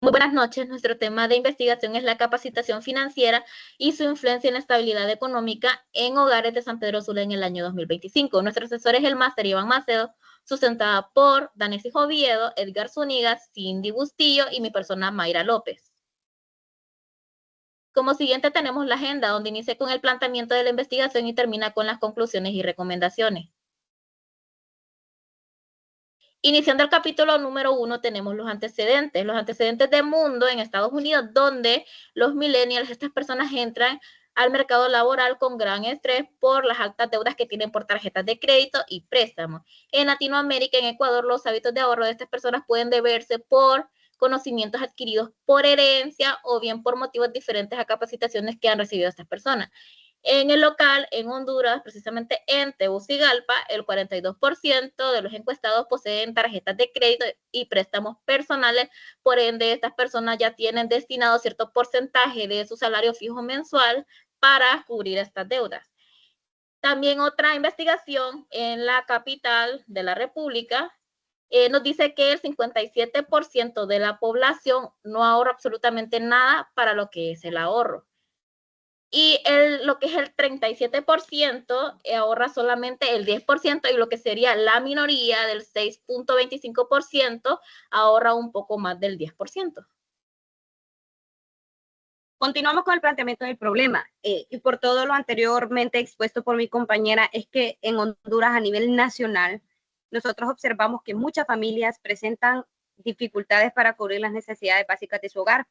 Muy buenas noches. Nuestro tema de investigación es la capacitación financiera y su influencia en la estabilidad económica en hogares de San Pedro Sula en el año 2025. Nuestro asesor es el máster Iván Macedo, sustentada por Danesi Oviedo, Edgar Zúñiga, Cindy Bustillo y mi persona Mayra López. Como siguiente tenemos la agenda, donde inicia con el planteamiento de la investigación y termina con las conclusiones y recomendaciones. Iniciando el capítulo número 1 tenemos los antecedentes del mundo en Estados Unidos, donde los millennials, estas personas entran al mercado laboral con gran estrés por las altas deudas que tienen por tarjetas de crédito y préstamos. En Latinoamérica, en Ecuador, los hábitos de ahorro de estas personas pueden deberse por conocimientos adquiridos por herencia o bien por motivos diferentes a capacitaciones que han recibido estas personas. En el local, en Honduras, precisamente en Tegucigalpa, el 42% de los encuestados poseen tarjetas de crédito y préstamos personales. Por ende, estas personas ya tienen destinado cierto porcentaje de su salario fijo mensual para cubrir estas deudas. También otra investigación en la capital de la República nos dice que el 57% de la población no ahorra absolutamente nada para lo que es el ahorro. Y lo que es el 37% ahorra solamente el 10%, y lo que sería la minoría del 6.25% ahorra un poco más del 10%. Continuamos con el planteamiento del problema, y por todo lo anteriormente expuesto por mi compañera, es que en Honduras a nivel nacional, nosotros observamos que muchas familias presentan dificultades para cubrir las necesidades básicas de su hogar.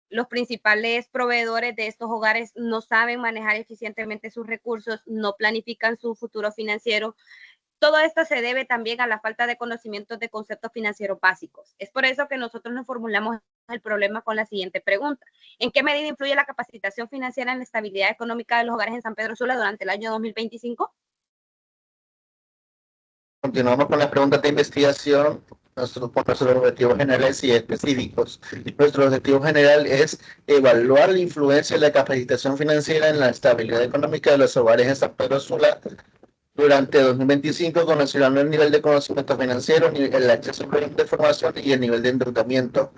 Los principales proveedores de estos hogares no saben manejar eficientemente sus recursos, no planifican su futuro financiero. Todo esto se debe también a la falta de conocimientos de conceptos financieros básicos. Es por eso que nosotros nos formulamos el problema con la siguiente pregunta. ¿En qué medida influye la capacitación financiera en la estabilidad económica de los hogares en San Pedro Sula durante el año 2025? Continuamos con las preguntas de investigación. Nuestros objetivos generales y específicos. Nuestro objetivo general es evaluar la influencia de la capacitación financiera en la estabilidad económica de los hogares en San Pedro Sula durante 2025, considerando el nivel de conocimiento financiero, el acceso a la información y el nivel de endeudamiento.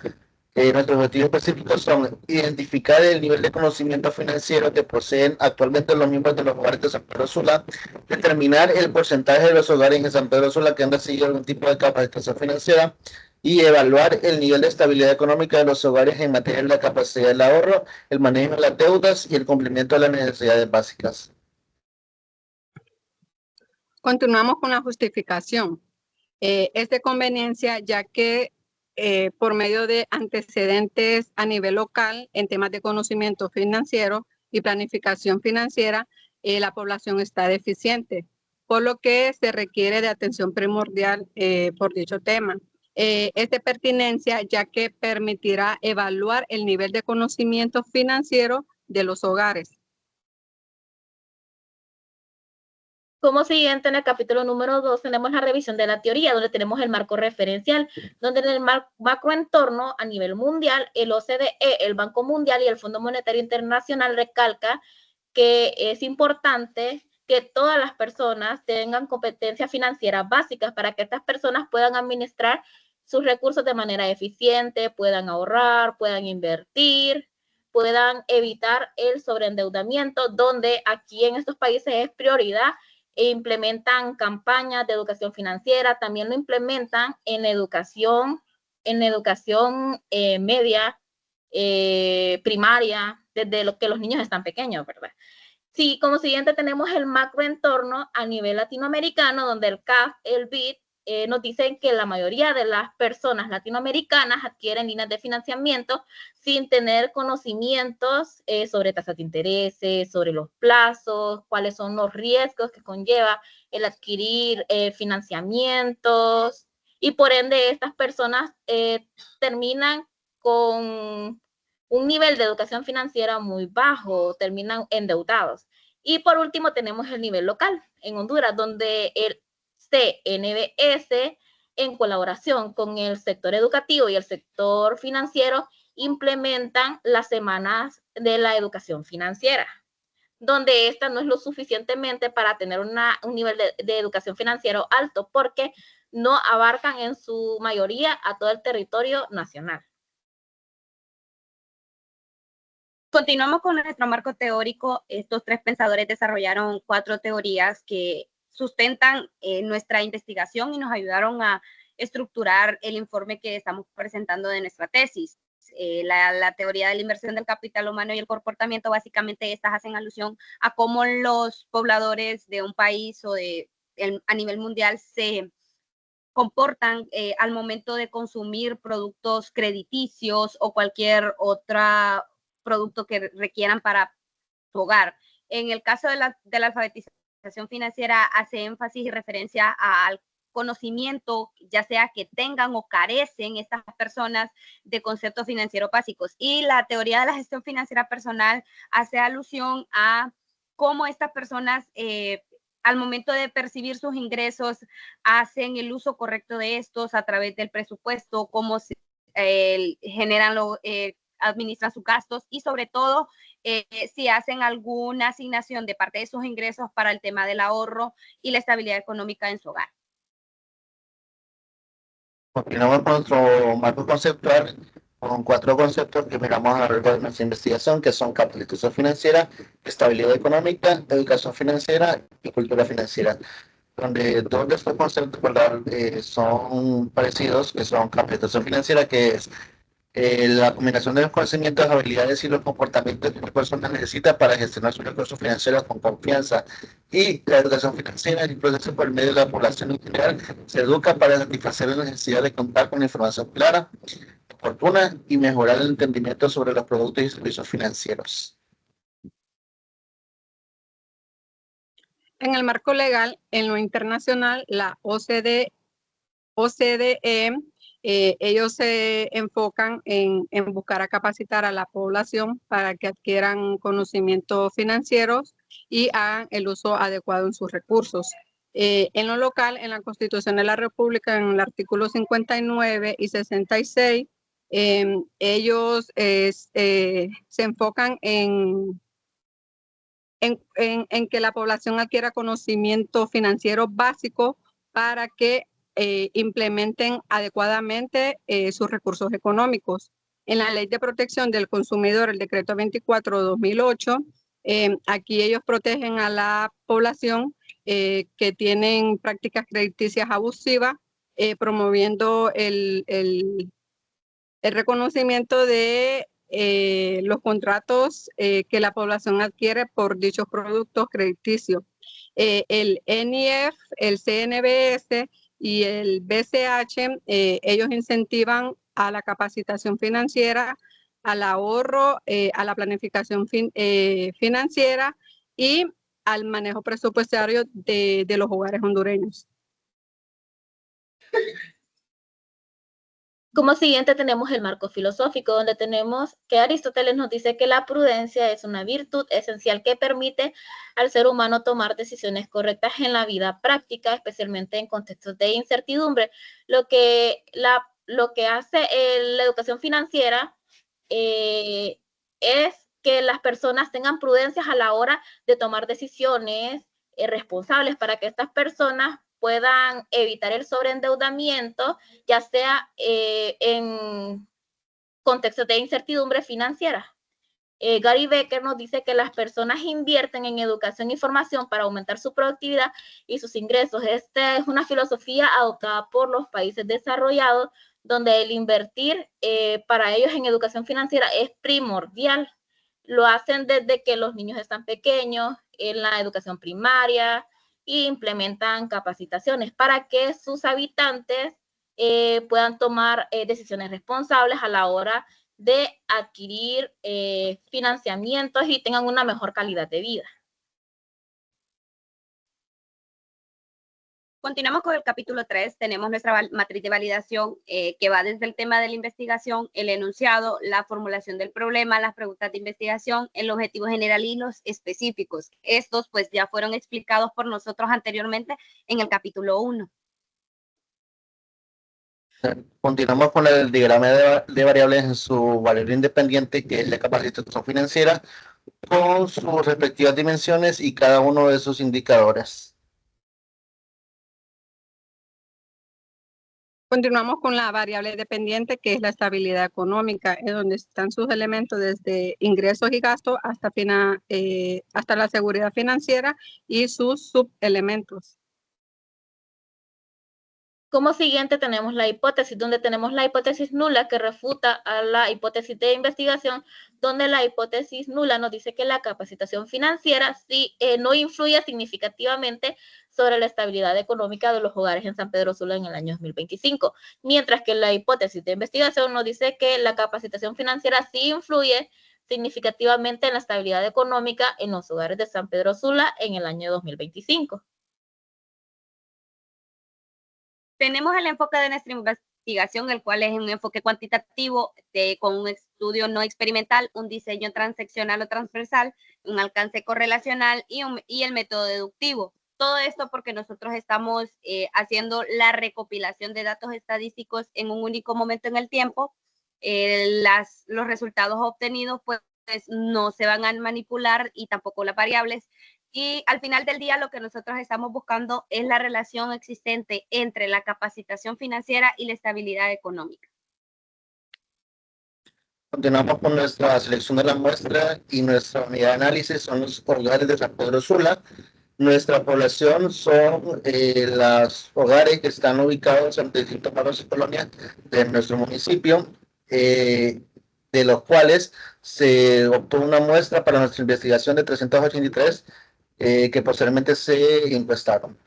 Nuestros objetivos específicos son identificar el nivel de conocimiento financiero que poseen actualmente los miembros de los hogares de San Pedro Sula, determinar el porcentaje de los hogares en San Pedro Sula que han recibido algún tipo de capacitación financiera y evaluar el nivel de estabilidad económica de los hogares en materia de la capacidad del ahorro, el manejo de las deudas y el cumplimiento de las necesidades básicas. Continuamos con la justificación. Es de conveniencia ya que por medio de antecedentes a nivel local en temas de conocimiento financiero y planificación financiera, la población está deficiente, por lo que se requiere de atención primordial por dicho tema. Es de pertinencia ya que permitirá evaluar el nivel de conocimiento financiero de los hogares. Como siguiente, en el capítulo número 2 tenemos la revisión de la teoría, donde tenemos el marco referencial, donde en el macroentorno a nivel mundial, el OCDE, el Banco Mundial y el Fondo Monetario Internacional recalca que es importante que todas las personas tengan competencias financieras básicas para que estas personas puedan administrar sus recursos de manera eficiente, puedan ahorrar, puedan invertir, puedan evitar el sobreendeudamiento, donde aquí en estos países es prioridad e implementan campañas de educación financiera, también lo implementan en educación media, primaria, desde lo que los niños están pequeños, ¿verdad? Sí, como siguiente tenemos el macroentorno a nivel latinoamericano, donde el CAF, el BID, nos dicen que la mayoría de las personas latinoamericanas adquieren líneas de financiamiento sin tener conocimientos sobre tasas de interés, sobre los plazos, cuáles son los riesgos que conlleva el adquirir financiamientos, y por ende estas personas terminan con un nivel de educación financiera muy bajo, terminan endeudados. Y por último tenemos el nivel local en Honduras, donde el CNBS, en colaboración con el sector educativo y el sector financiero, implementan las semanas de la educación financiera, donde esta no es lo suficientemente para tener un nivel de educación financiero alto, porque no abarcan en su mayoría a todo el territorio nacional. Continuamos con nuestro marco teórico. Estos tres pensadores desarrollaron 4 teorías que sustentan nuestra investigación y nos ayudaron a estructurar el informe que estamos presentando de nuestra tesis. La teoría de la inversión del capital humano y el comportamiento, básicamente estas hacen alusión a cómo los pobladores de un país o a nivel mundial se comportan al momento de consumir productos crediticios o cualquier otro producto que requieran para su hogar. En el caso de la alfabetización financiera, hace énfasis y referencia al conocimiento, ya sea que tengan o carecen estas personas de conceptos financieros básicos. Y la teoría de la gestión financiera personal hace alusión a cómo estas personas al momento de percibir sus ingresos hacen el uso correcto de estos a través del presupuesto, cómo se generan administran sus gastos y sobre todo si hacen alguna asignación de parte de sus ingresos para el tema del ahorro y la estabilidad económica en su hogar. Continuamos con nuestro marco conceptual con 4 conceptos que miramos a lo largo de nuestra investigación, que son capitalización financiera, estabilidad económica, educación financiera y cultura financiera, donde todos estos conceptos son parecidos, que son capitalización financiera, que es la combinación de los conocimientos, habilidades y los comportamientos que una persona necesita para gestionar sus recursos financieros con confianza. Y la educación financiera es el proceso por medio de la población en general se educa para satisfacer la necesidad de contar con información clara, oportuna y mejorar el entendimiento sobre los productos y servicios financieros. En el marco legal, en lo internacional, la OCDE, ellos se enfocan en buscar a capacitar a la población para que adquieran conocimientos financieros y hagan el uso adecuado en sus recursos. En lo local, en la Constitución de la República, en el artículo 59 y 66, ellos se enfocan en que la población adquiera conocimiento financiero básico para que implementen adecuadamente sus recursos económicos. En la Ley de Protección del Consumidor, el decreto 24 de 2008, aquí ellos protegen a la población que tienen prácticas crediticias abusivas, promoviendo el reconocimiento de los contratos que la población adquiere por dichos productos crediticios. El NIF, el CNBS y el BCH, ellos incentivan a la capacitación financiera, al ahorro, a la planificación financiera y al manejo presupuestario de los hogares hondureños. Como siguiente tenemos el marco filosófico, donde tenemos que Aristóteles nos dice que la prudencia es una virtud esencial que permite al ser humano tomar decisiones correctas en la vida práctica, especialmente en contextos de incertidumbre. Lo que hace la educación financiera es que las personas tengan prudencias a la hora de tomar decisiones responsables para que estas personas puedan evitar el sobreendeudamiento, ya sea en contextos de incertidumbre financiera. Gary Becker nos dice que las personas invierten en educación y formación para aumentar su productividad y sus ingresos. Esta es una filosofía adoptada por los países desarrollados, donde el invertir para ellos en educación financiera es primordial. Lo hacen desde que los niños están pequeños, en la educación primaria, e implementan capacitaciones para que sus habitantes puedan tomar decisiones responsables a la hora de adquirir financiamientos y tengan una mejor calidad de vida. Continuamos con el capítulo 3. Tenemos nuestra matriz de validación que va desde el tema de la investigación, el enunciado, la formulación del problema, las preguntas de investigación, el objetivo general y los específicos. Estos pues ya fueron explicados por nosotros anteriormente en el capítulo 1. Continuamos con el diagrama de variables en su valor independiente, que es la capacitación financiera, con sus respectivas dimensiones y cada uno de sus indicadores. Continuamos con la variable dependiente, que es la estabilidad económica, en donde están sus elementos desde ingresos y gastos hasta la seguridad financiera y sus subelementos. Como siguiente tenemos la hipótesis, donde tenemos la hipótesis nula que refuta a la hipótesis de investigación, donde la hipótesis nula nos dice que la capacitación financiera no influye significativamente sobre la estabilidad económica de los hogares en San Pedro Sula en el año 2025, mientras que la hipótesis de investigación nos dice que la capacitación financiera sí influye significativamente en la estabilidad económica en los hogares de San Pedro Sula en el año 2025. Tenemos el enfoque de nuestra investigación, el cual es un enfoque cuantitativo con un estudio no experimental, un diseño transeccional o transversal, un alcance correlacional y el método deductivo. Todo esto porque nosotros estamos haciendo la recopilación de datos estadísticos en un único momento en el tiempo. Los resultados obtenidos pues no se van a manipular y tampoco las variables. Y al final del día lo que nosotros estamos buscando es la relación existente entre la capacitación financiera y la estabilidad económica. Continuamos con nuestra selección de la muestra y nuestra unidad de análisis son los hogares de San Pedro Sula. Nuestra población son los hogares que están ubicados en distintos barrios y colonias de nuestro municipio, de los cuales se obtuvo una muestra para nuestra investigación de 383 que posteriormente se encuestaron.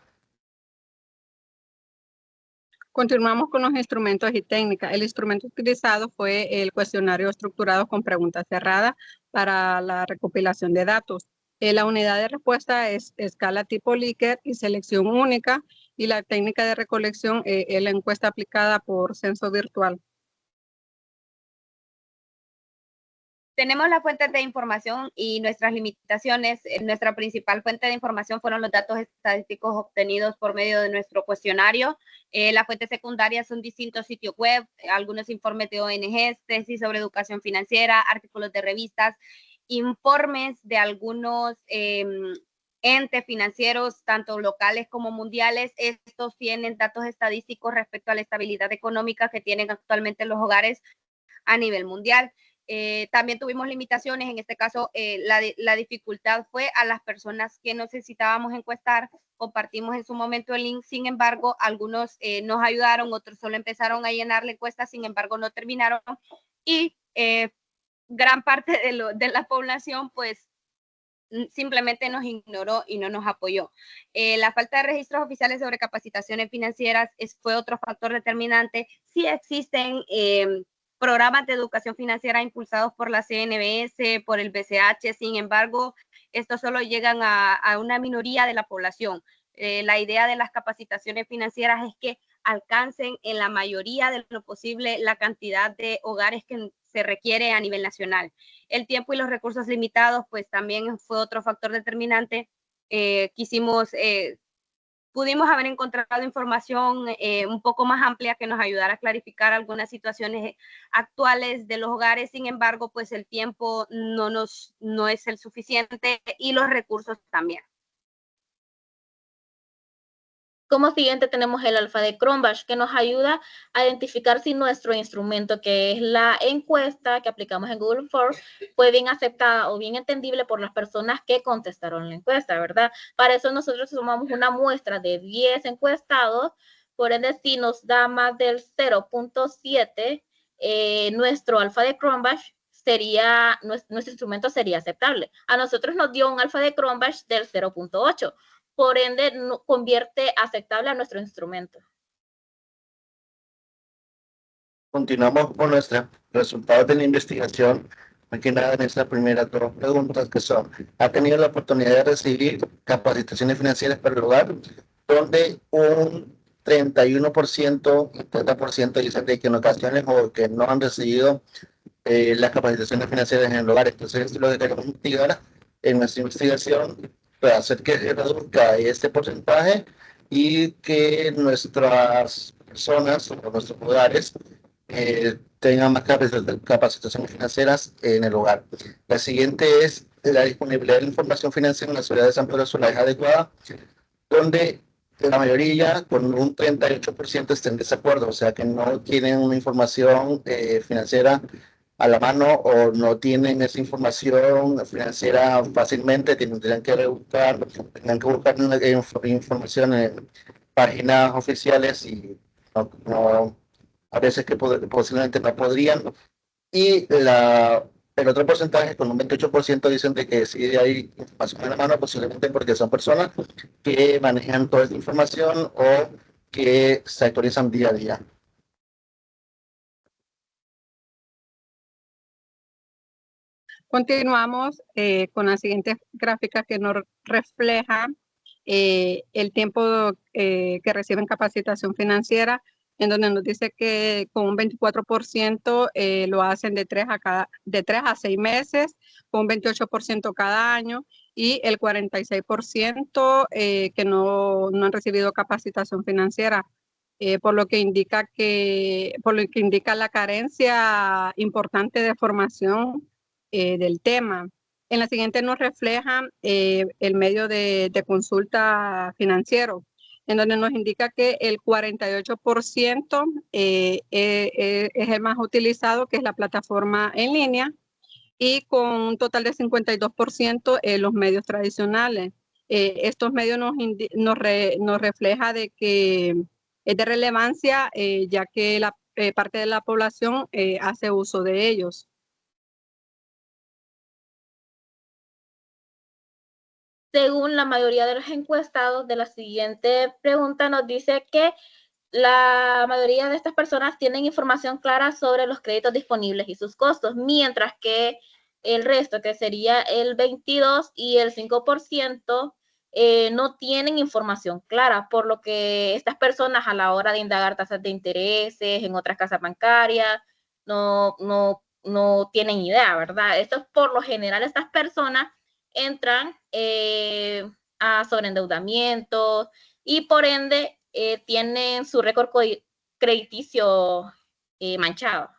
Continuamos con los instrumentos y técnicas. El instrumento utilizado fue el cuestionario estructurado con preguntas cerradas para la recopilación de datos. La unidad de respuesta es escala tipo Likert y selección única, y la técnica de recolección es la encuesta aplicada por censo virtual. Tenemos las fuentes de información y nuestras limitaciones. Nuestra principal fuente de información fueron los datos estadísticos obtenidos por medio de nuestro cuestionario. Las fuentes secundarias son distintos sitios web, algunos informes de ONGs, tesis sobre educación financiera, artículos de revistas, informes de algunos entes financieros, tanto locales como mundiales. Estos tienen datos estadísticos respecto a la estabilidad económica que tienen actualmente los hogares a nivel mundial. También tuvimos limitaciones, en este caso la dificultad fue a las personas que necesitábamos encuestar. Compartimos en su momento el link, sin embargo, algunos nos ayudaron, otros solo empezaron a llenar la encuesta, sin embargo no terminaron, y gran parte de la población pues simplemente nos ignoró y no nos apoyó. La falta de registros oficiales sobre capacitaciones financieras fue otro factor determinante. Sí existen programas de educación financiera impulsados por la CNBS, por el BCH, sin embargo, estos solo llegan a una minoría de la población. La idea de las capacitaciones financieras es que alcancen en la mayoría de lo posible la cantidad de hogares que se requiere a nivel nacional. El tiempo y los recursos limitados, pues también fue otro factor determinante. Pudimos haber encontrado información un poco más amplia que nos ayudara a clarificar algunas situaciones actuales de los hogares. Sin embargo, pues el tiempo no es el suficiente y los recursos también. Como siguiente tenemos el alfa de Cronbach, que nos ayuda a identificar si nuestro instrumento, que es la encuesta que aplicamos en Google Forms, fue bien aceptada o bien entendible por las personas que contestaron la encuesta, ¿verdad? Para eso nosotros tomamos una muestra de 10 encuestados, por ende si nos da más del 0.7, nuestro alfa de Cronbach nuestro instrumento sería aceptable. A nosotros nos dio un alfa de Cronbach del 0.8. Por ende, convierte aceptable a nuestro instrumento. Continuamos con nuestros resultados de la investigación. Aquí nada, en estas primeras dos preguntas que son: ¿ha tenido la oportunidad de recibir capacitaciones financieras para el hogar? Donde un 31% y 30% dicen que en ocasiones o que no han recibido las capacitaciones financieras en el hogar. Entonces, lo que queremos investigar en nuestra investigación para hacer que se reduzca este porcentaje y que nuestras personas o nuestros hogares tengan más capacitaciones financieras en el hogar. La siguiente es la disponibilidad de la información financiera en la ciudad de San Pedro Sula es adecuada, donde la mayoría, con un 38%, están en desacuerdo, o sea que no tienen una información financiera a la mano o no tienen esa información financiera fácilmente, tendrían que buscar información en páginas oficiales y a veces que posiblemente no podrían. Y el otro porcentaje, con un 28%, dicen de que sí hay información en la mano, posiblemente porque son personas que manejan toda esta información o que se actualizan día a día. Continuamos con la siguiente gráfica que nos refleja el tiempo que reciben capacitación financiera, en donde nos dice que con un 24% lo hacen de 3 a 6 meses, con un 28% cada año, y el 46% que no han recibido capacitación financiera. Por lo que indica la carencia importante de formación del tema. En la siguiente nos refleja el medio de consulta financiero, en donde nos indica que el 48% es el más utilizado, que es la plataforma en línea, y con un total de 52% los medios tradicionales. Estos medios nos refleja de que es de relevancia, ya que la parte de la población hace uso de ellos. Según la mayoría de los encuestados, de la siguiente pregunta nos dice que la mayoría de estas personas tienen información clara sobre los créditos disponibles y sus costos, mientras que el resto, que sería el 22 y el 5%, no tienen información clara, por lo que estas personas a la hora de indagar tasas de intereses en otras casas bancarias no tienen idea, ¿verdad? Esto es por lo general, estas personas entran a sobreendeudamiento y por ende tienen su récord crediticio manchado.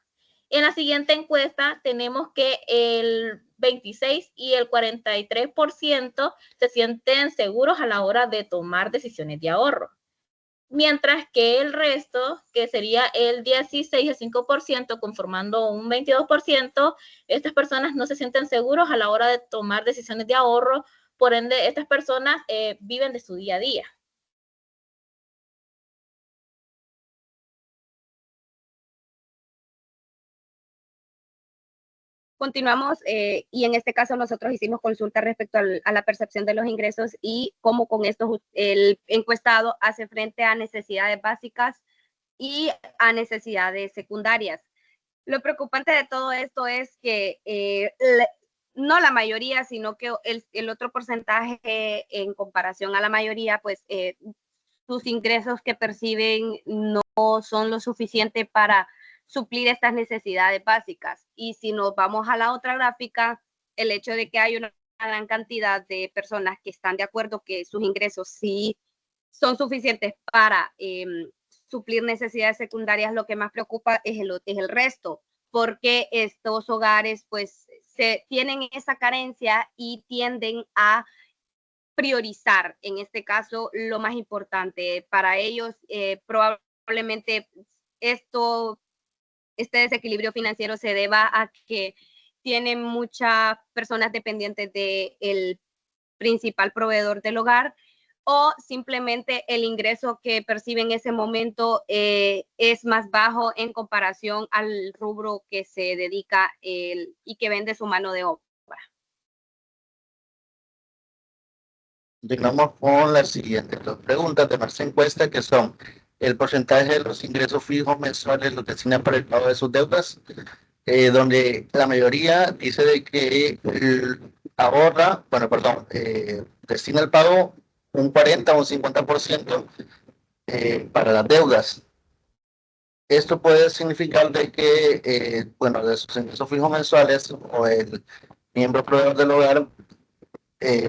En la siguiente encuesta tenemos que el 26 y el 43% se sienten seguros a la hora de tomar decisiones de ahorro, mientras que el resto, que sería el 16 y el 5%, conformando un 22%, estas personas no se sienten seguros a la hora de tomar decisiones de ahorro, por ende estas personas viven de su día a día. Continuamos y en este caso nosotros hicimos consulta respecto a la percepción de los ingresos y cómo con esto el encuestado hace frente a necesidades básicas y a necesidades secundarias. Lo preocupante de todo esto es que no la mayoría, sino que el otro porcentaje en comparación a la mayoría, pues sus ingresos que perciben no son lo suficiente para suplir estas necesidades básicas. Y si nos vamos a la otra gráfica, el hecho de que hay una gran cantidad de personas que están de acuerdo que sus ingresos sí son suficientes para suplir necesidades secundarias, lo que más preocupa es el resto, porque estos hogares pues tienen esa carencia y tienden a priorizar, en este caso, lo más importante. Para ellos, probablemente este desequilibrio financiero se deba a que tienen muchas personas dependientes del principal proveedor del hogar, o simplemente el ingreso que perciben en ese momento es más bajo en comparación al rubro que se dedica y que vende su mano de obra. Llegamos con las siguientes dos preguntas de nuestra encuesta, que son: el porcentaje de los ingresos fijos mensuales los destina para el pago de sus deudas, donde la mayoría dice de que destina el pago un 40 o un 50% para las deudas. Esto puede significar de que, de sus ingresos fijos mensuales, o el miembro proveedor del hogar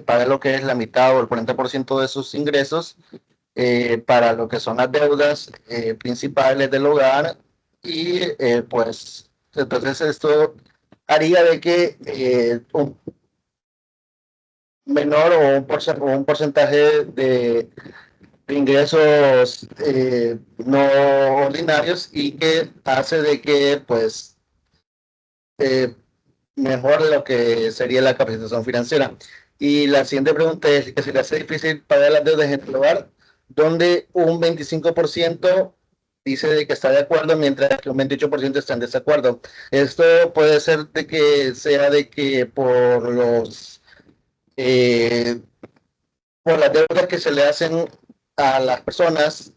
paga lo que es la mitad o el 40% de sus ingresos para lo que son las deudas principales del hogar, y pues entonces esto haría de que un menor o un porcentaje ingresos no ordinarios y que hace de que pues mejore lo que sería la capacitación financiera. Y la siguiente pregunta es que se le hace difícil pagar las deudas en el hogar, donde un 25% dice de que está de acuerdo, mientras que un 28% está en desacuerdo. Esto puede ser de que sea de que eh, por las deudas que se le hacen a las personas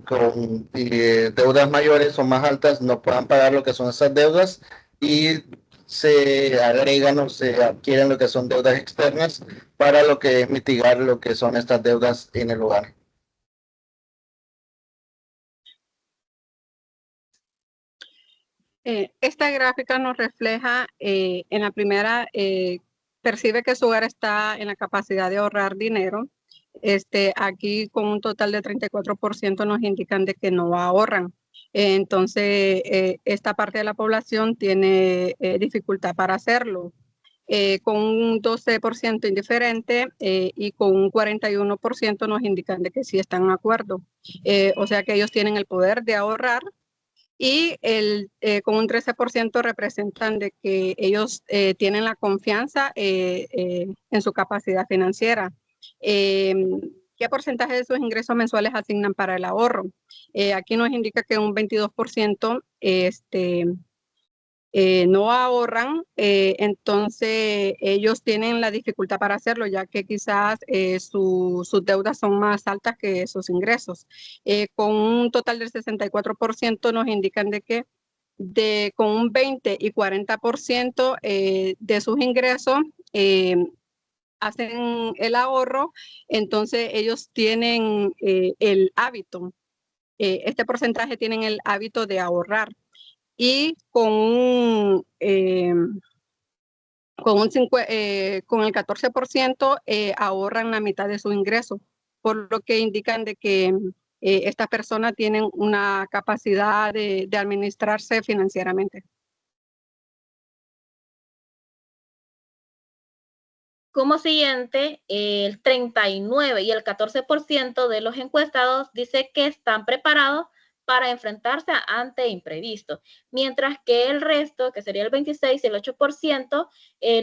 con deudas mayores o más altas no puedan pagar lo que son esas deudas y se agregan o se adquieren lo que son deudas externas para lo que es mitigar lo que son estas deudas en el hogar. Esta gráfica nos refleja, en la primera, percibe que su hogar está en la capacidad de ahorrar dinero. Aquí con un total de 34% nos indican de que no ahorran. Entonces, esta parte de la población tiene dificultad para hacerlo. Con un 12% indiferente y con un 41% nos indican de que sí están de acuerdo. O sea que ellos tienen el poder de ahorrar y con un 13% representan de que ellos tienen la confianza en su capacidad financiera. ¿Qué porcentaje de sus ingresos mensuales asignan para el ahorro? Aquí nos indica que un 22% no ahorran, entonces ellos tienen la dificultad para hacerlo, ya que quizás sus deudas son más altas que sus ingresos. Con un total del 64% nos indican de que con un 20 y 40% de sus ingresos hacen el ahorro, entonces ellos tienen el hábito, este porcentaje tienen el hábito de ahorrar. Y con el 14% ahorran la mitad de su ingreso, por lo que indican de que estas personas tienen una capacidad de administrarse financieramente. Como siguiente, el 39 y el 14% de los encuestados dice que están preparados para enfrentarse ante imprevistos, mientras que el resto, que sería el 26 y el 8%,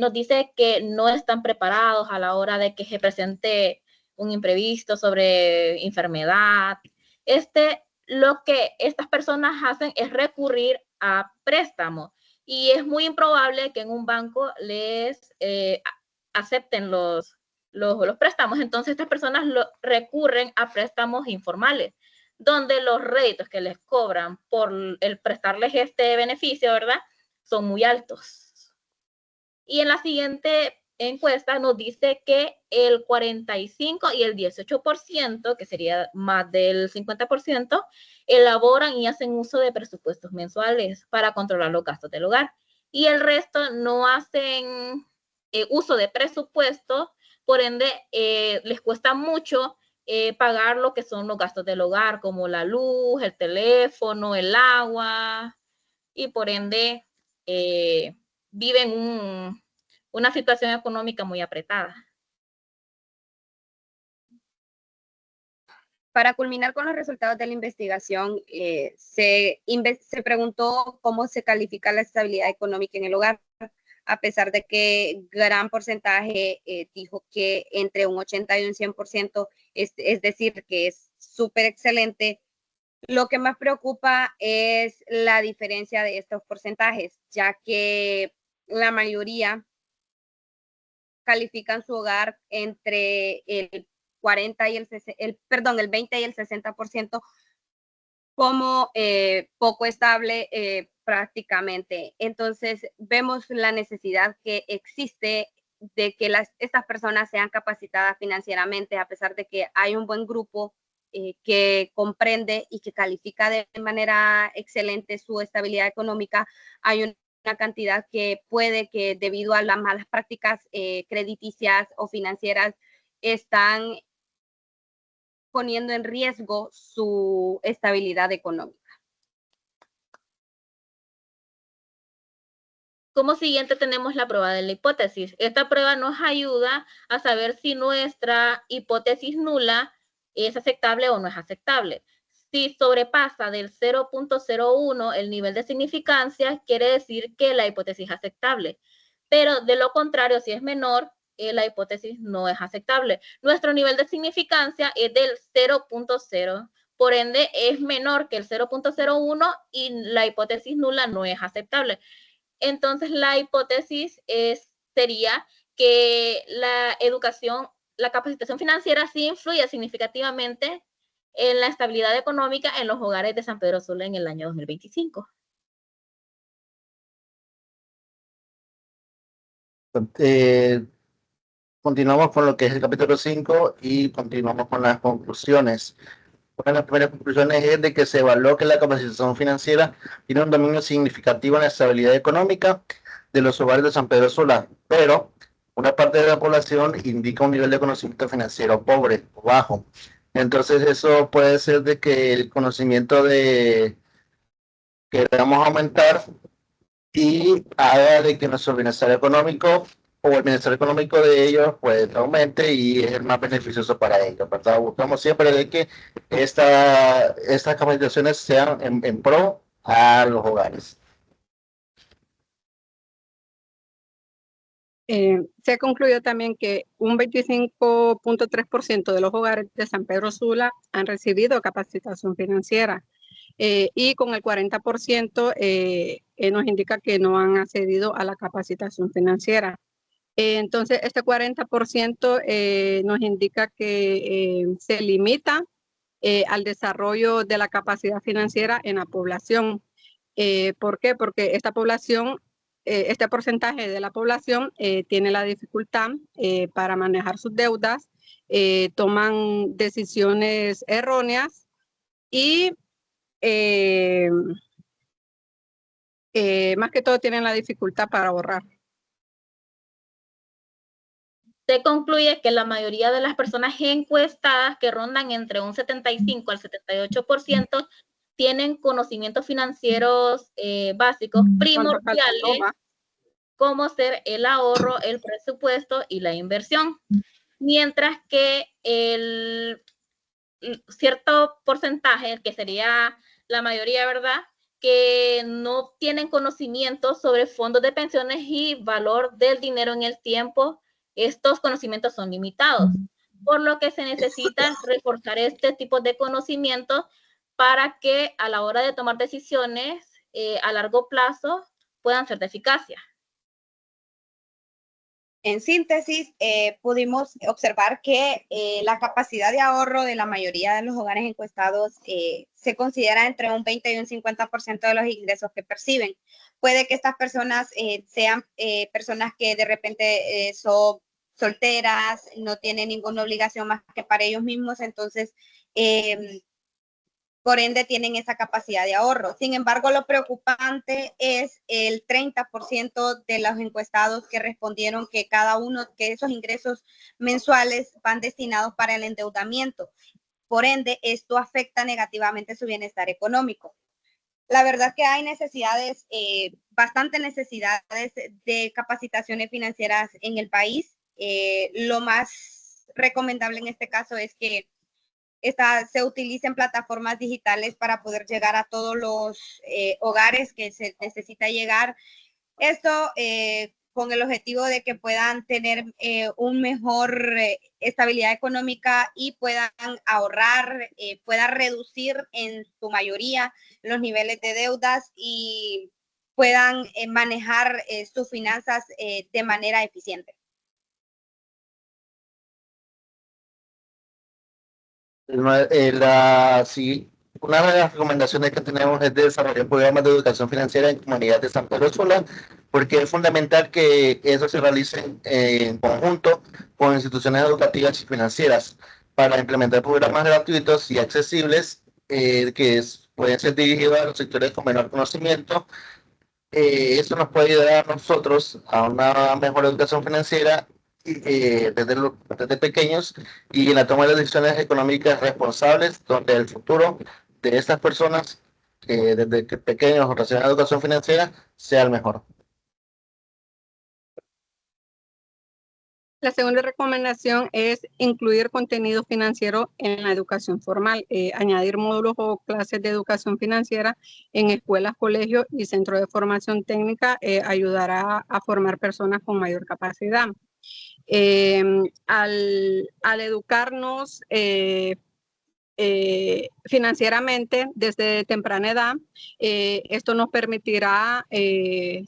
nos dice que no están preparados a la hora de que se presente un imprevisto sobre enfermedad. Lo que estas personas hacen es recurrir a préstamos y es muy improbable que en un banco les acepten los préstamos. Entonces estas personas recurren a préstamos informales, donde los réditos que les cobran por el prestarles este beneficio, ¿verdad?, son muy altos. Y en la siguiente encuesta nos dice que el 45 y el 18%, que sería más del 50%, elaboran y hacen uso de presupuestos mensuales para controlar los gastos del hogar. Y el resto no hacen uso de presupuesto, por ende les cuesta mucho pagar lo que son los gastos del hogar, como la luz, el teléfono, el agua, y por ende viven una situación económica muy apretada. Para culminar con los resultados de la investigación, se preguntó cómo se califica la estabilidad económica en el hogar, a pesar de que gran porcentaje dijo que entre un 80 y un 100%, es decir, que es súper excelente. Lo que más preocupa es la diferencia de estos porcentajes, ya que la mayoría califican su hogar entre el 40 y el 20 y el 60% como poco estable prácticamente. Entonces, vemos la necesidad que existe de que estas personas sean capacitadas financieramente, a pesar de que hay un buen grupo que comprende y que califica de manera excelente su estabilidad económica. Hay una cantidad que puede que debido a las malas prácticas crediticias o financieras están poniendo en riesgo su estabilidad económica. Como siguiente tenemos la prueba de la hipótesis. Esta prueba nos ayuda a saber si nuestra hipótesis nula es aceptable o no es aceptable. Si sobrepasa del 0.01 el nivel de significancia, quiere decir que la hipótesis es aceptable. Pero de lo contrario, si es menor, la hipótesis no es aceptable. Nuestro nivel de significancia es del 0.0. Por ende, es menor que el 0.01 y la hipótesis nula no es aceptable. Entonces, la hipótesis sería que la educación, la capacitación financiera sí influye significativamente en la estabilidad económica en los hogares de San Pedro Sula en el año 2025. Continuamos con lo que es el capítulo 5 y continuamos con las conclusiones. Una de las primeras conclusiones es de que se evaluó que la capacitación financiera tiene un dominio significativo en la estabilidad económica de los hogares de San Pedro Sula, pero una parte de la población indica un nivel de conocimiento financiero pobre o bajo. Entonces eso puede ser de que el conocimiento de queramos aumentar y haga de que nuestro bienestar económico o el bienestar económico de ellos pues aumente y es el más beneficioso para ellos, ¿verdad? Buscamos siempre de que estas capacitaciones sean en pro a los hogares. Se concluyó también que un 25.3% de los hogares de San Pedro Sula han recibido capacitación financiera y con el 40% nos indica que no han accedido a la capacitación financiera. Entonces, este 40% nos indica que se limita al desarrollo de la capacidad financiera en la población. ¿Por qué? Porque esta población, este porcentaje de la población tiene la dificultad para manejar sus deudas, toman decisiones erróneas y más que todo tienen la dificultad para ahorrar. Se concluye que la mayoría de las personas encuestadas, que rondan entre un 75 al 78%, tienen conocimientos financieros básicos primordiales, como ser el ahorro, el presupuesto y la inversión. Mientras que el cierto porcentaje, que sería la mayoría, ¿verdad?, que no tienen conocimiento sobre fondos de pensiones y valor del dinero en el tiempo, estos conocimientos son limitados, por lo que se necesita reforzar este tipo de conocimientos para que a la hora de tomar decisiones a largo plazo puedan ser de eficacia. En síntesis, pudimos observar que la capacidad de ahorro de la mayoría de los hogares encuestados se considera entre un 20 y un 50% de los ingresos que perciben. Puede que estas personas sean personas que de repente son solteras, no tienen ninguna obligación más que para ellos mismos, entonces por ende tienen esa capacidad de ahorro. Sin embargo, lo preocupante es el 30% de los encuestados que respondieron que que esos ingresos mensuales van destinados para el endeudamiento. Por ende, esto afecta negativamente su bienestar económico. La verdad que hay necesidades, bastantes necesidades de capacitaciones financieras en el país. Lo más recomendable en este caso es que se utilicen plataformas digitales para poder llegar a todos los hogares que se necesita llegar. Esto con el objetivo de que puedan tener un mejor estabilidad económica y puedan ahorrar, puedan reducir en su mayoría los niveles de deudas y puedan manejar sus finanzas de manera eficiente. Sí, una de las recomendaciones que tenemos es de desarrollar programas de educación financiera en comunidades de San Pedro Sula, porque es fundamental que eso se realice en conjunto con instituciones educativas y financieras para implementar programas gratuitos y accesibles pueden ser dirigidos a los sectores con menor conocimiento. Eso nos puede ayudar a nosotros a una mejor educación financiera desde pequeños y en la toma de decisiones económicas responsables, donde el futuro de estas personas desde pequeños reciben educación financiera sea el mejor. La segunda recomendación es incluir contenido financiero en la educación formal, añadir módulos o clases de educación financiera en escuelas, colegios y centros de formación técnica ayudará a formar personas con mayor capacidad. Al educarnos financieramente desde temprana edad, esto nos permitirá que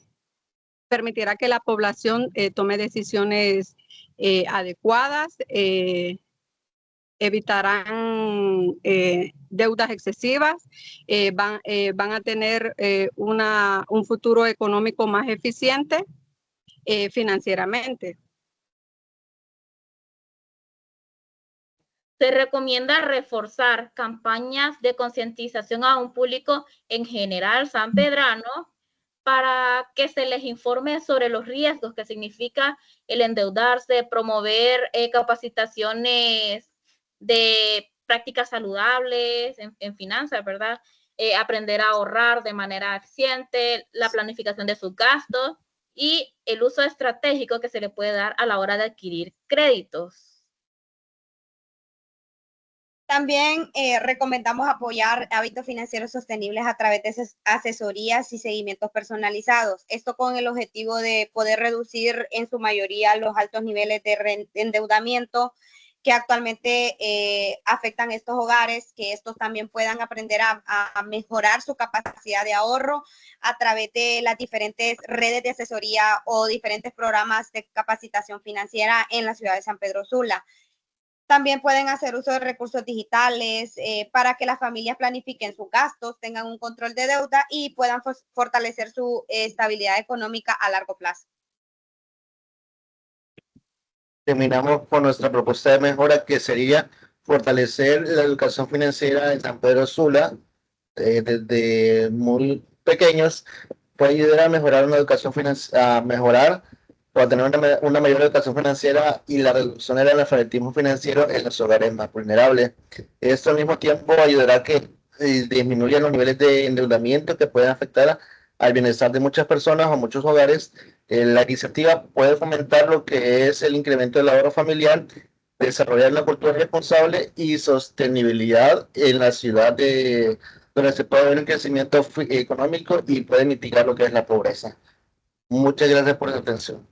la población tome decisiones adecuadas, evitarán deudas excesivas, van a tener un futuro económico más eficiente financieramente. Se recomienda reforzar campañas de concientización a un público en general sanpedrano para que se les informe sobre los riesgos que significa el endeudarse, promover capacitaciones de prácticas saludables en finanzas, ¿verdad? Aprender a ahorrar de manera eficiente, la planificación de sus gastos y el uso estratégico que se le puede dar a la hora de adquirir créditos. También recomendamos apoyar hábitos financieros sostenibles a través de asesorías y seguimientos personalizados. Esto con el objetivo de poder reducir en su mayoría los altos niveles de endeudamiento que actualmente afectan estos hogares, que estos también puedan aprender a mejorar su capacidad de ahorro a través de las diferentes redes de asesoría o diferentes programas de capacitación financiera en la ciudad de San Pedro Sula. También pueden hacer uso de recursos digitales para que las familias planifiquen sus gastos, tengan un control de deuda y puedan fortalecer su estabilidad económica a largo plazo. Terminamos con nuestra propuesta de mejora, que sería fortalecer la educación financiera en San Pedro Sula desde muy pequeños. Puede ayudar a mejorar una educación financiera, a mejorar o a tener una mayor educación financiera y la reducción del analfabetismo financiero en los hogares más vulnerables. Esto al mismo tiempo ayudará a que disminuyan los niveles de endeudamiento que pueden afectar al bienestar de muchas personas o muchos hogares. La iniciativa puede fomentar lo que es el incremento del ahorro familiar, desarrollar la cultura responsable y sostenibilidad en la ciudad donde se puede ver un crecimiento económico y puede mitigar lo que es la pobreza. Muchas gracias por su atención.